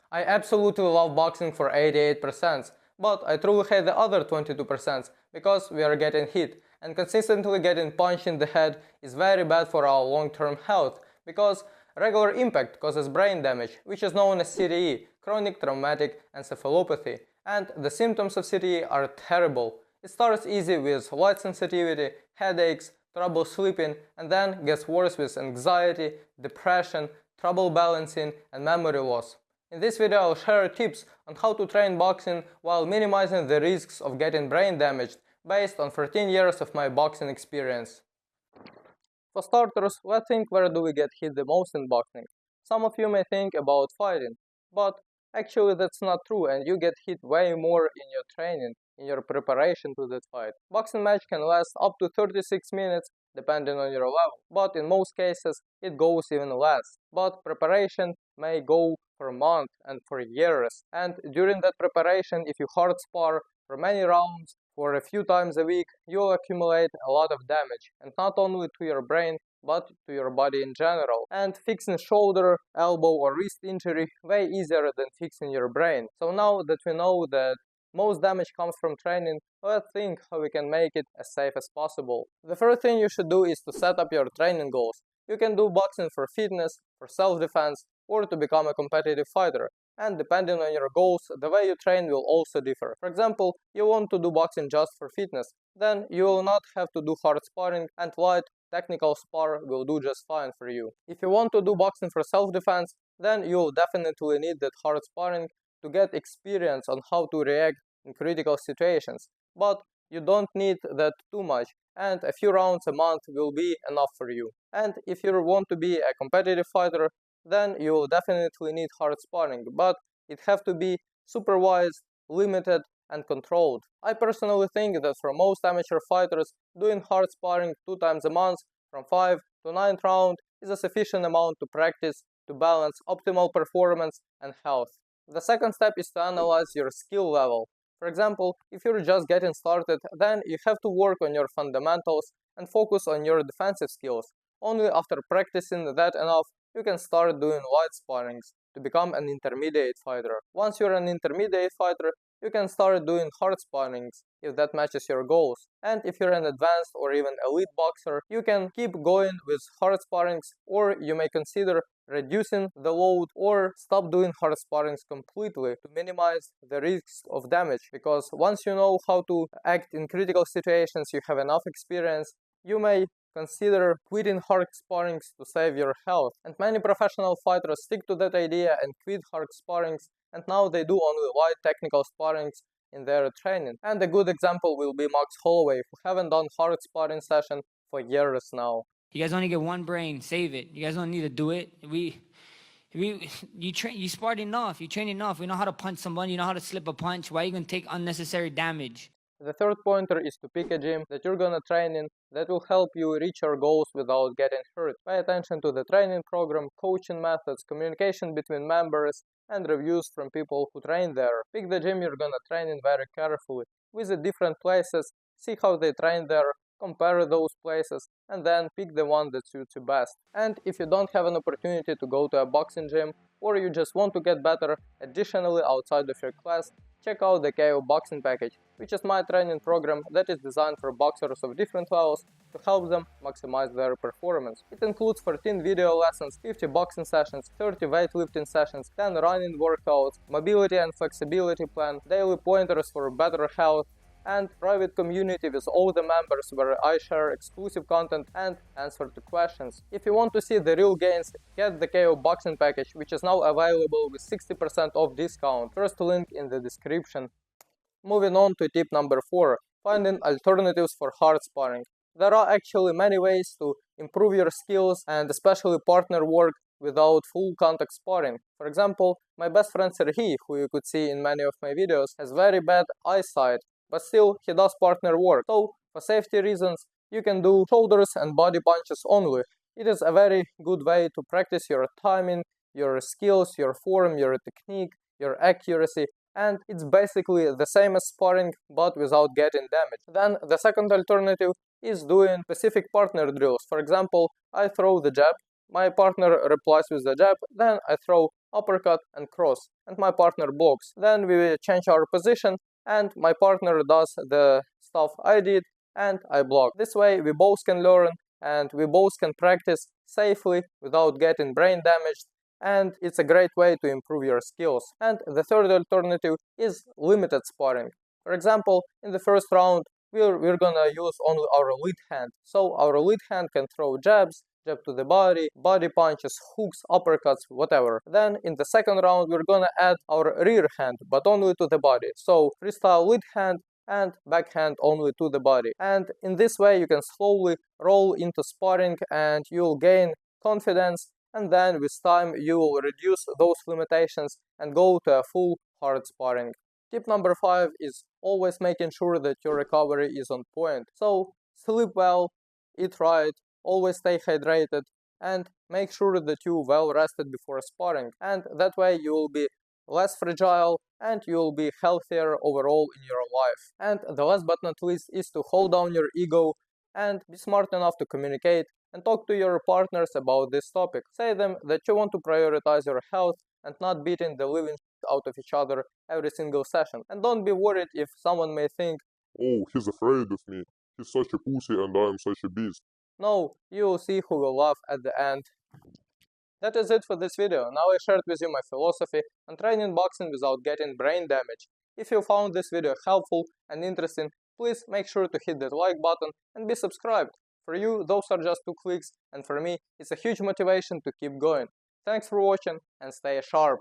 I absolutely love boxing for 88%, but I truly hate the other 22% because we are getting hit, and consistently getting punched in the head is very bad for our long-term health because regular impact causes brain damage, which is known as CTE, chronic traumatic encephalopathy, and the symptoms of CTE are terrible. It starts easy with light sensitivity, headaches, trouble sleeping, and then gets worse with anxiety, depression, trouble balancing, and memory loss. In this video I'll share tips on how to train boxing while minimizing the risks of getting brain damaged based on 13 years of my boxing experience. For starters, let's think where do we get hit the most in boxing. Some of you may think about fighting, but actually that's not true and you get hit way more in your training, in your preparation to that fight. Boxing match can last up to 36 minutes depending on your level, but in most cases it goes even less. But preparation may go for months and for years, and during that preparation, if you hard spar for many rounds for a few times a week, you'll accumulate a lot of damage, and not only to your brain but to your body in general. And fixing shoulder, elbow or wrist injury way easier than fixing your brain. So now that we know that most damage comes from training, let's think how we can make it as safe as possible. The first thing you should do is to set up your training goals. You can do boxing for fitness, for self-defense, or to become a competitive fighter. And depending on your goals, the way you train will also differ. For example, you want to do boxing just for fitness, then you will not have to do hard sparring, and light technical spar will do just fine for you. If you want to do boxing for self-defense, then you will definitely need that hard sparring to get experience on how to react in critical situations. But you don't need that too much, and a few rounds a month will be enough for you. And if you want to be a competitive fighter, then you will definitely need hard sparring, but it have to be supervised, limited, and controlled. I personally think that for most amateur fighters, doing hard sparring 2 times a month from 5 to 9th round is a sufficient amount to practice to balance optimal performance and health. The second step is to analyze your skill level. For example, if you're just getting started, then you have to work on your fundamentals and focus on your defensive skills. Only after practicing that enough, you can start doing light sparrings to become an intermediate fighter. Once you're an intermediate fighter, you can start doing hard sparrings if that matches your goals. And if you're an advanced or even elite boxer, you can keep going with hard sparrings, or you may consider reducing the load or stop doing hard sparrings completely to minimize the risks of damage. Because once you know how to act in critical situations, you have enough experience, you may consider quitting hard sparrings to save your health. And many professional fighters stick to that idea and quit hard sparrings, and now they do only light technical sparrings in their training. And a good example will be Max Holloway, who haven't done hard sparring session for years now. You guys only get one brain. Save it. You guys don't need to do it. You sparred enough. You train enough. We know how to punch someone. You know how to slip a punch. Why are you gonna take unnecessary damage? The third pointer is to pick a gym that you're gonna train in that will help you reach your goals without getting hurt. Pay attention to the training program, coaching methods, communication between members, and reviews from people who train there. Pick the gym you're gonna train in very carefully. Visit different places, see how they train there, compare those places, and then pick the one that suits you best. And if you don't have an opportunity to go to a boxing gym, or you just want to get better additionally outside of your class, check out the KO Boxing Package, which is my training program that is designed for boxers of different levels to help them maximize their performance. It includes 14 video lessons, 50 boxing sessions, 30 weightlifting sessions, 10 running workouts, mobility and flexibility plan, daily pointers for better health, and private community with all the members where I share exclusive content and answer to questions. If you want to see the real gains, get the KO Boxing Package, which is now available with 60% off discount. First link in the description. Moving on to tip number 4, finding alternatives for hard sparring. There are actually many ways to improve your skills and especially partner work without full contact sparring. For example, my best friend Serhiy, who you could see in many of my videos, has very bad eyesight, but still he does partner work. So for safety reasons, you can do shoulders and body punches only. It is a very good way to practice your timing, your skills, your form, your technique, your accuracy, and it's basically the same as sparring but without getting damage. Then the second alternative is doing specific partner drills. For example, I throw the jab, My partner replies with the jab, then I throw uppercut and cross, and my partner blocks. Then we change our position, and my partner does the stuff I did, and I block. This way we both can learn, and we both can practice safely without getting brain damaged, and it's a great way to improve your skills. And the third alternative is limited sparring. For example, in the first round, we're gonna use only our lead hand. So our lead hand can throw jabs, jab to the body, body punches, hooks, uppercuts, whatever. Then in the second round, we're gonna add our rear hand, but only to the body. So freestyle lead hand and backhand only to the body. And in this way, you can slowly roll into sparring and you'll gain confidence. And then with time, you will reduce those limitations and go to a full hard sparring. Tip number 5 is always making sure that your recovery is on point. So sleep well, eat right, always stay hydrated, and make sure that you well rested before sparring. And that way you will be less fragile and you will be healthier overall in your life. And the last but not least is to hold down your ego and be smart enough to communicate and talk to your partners about this topic. Say them that you want to prioritize your health and not beating the living out of each other every single session. And don't be worried if someone may think, "Oh, he's afraid of me. He's such a pussy and I'm such a beast." no, you will see who will laugh at the end. That is it for this video. Now I shared with you my philosophy on training boxing without getting brain damage. If you found this video helpful and interesting, please make sure to hit that like button and be subscribed. For you, those are just 2 clicks, and for me, it's a huge motivation to keep going. Thanks for watching and stay sharp.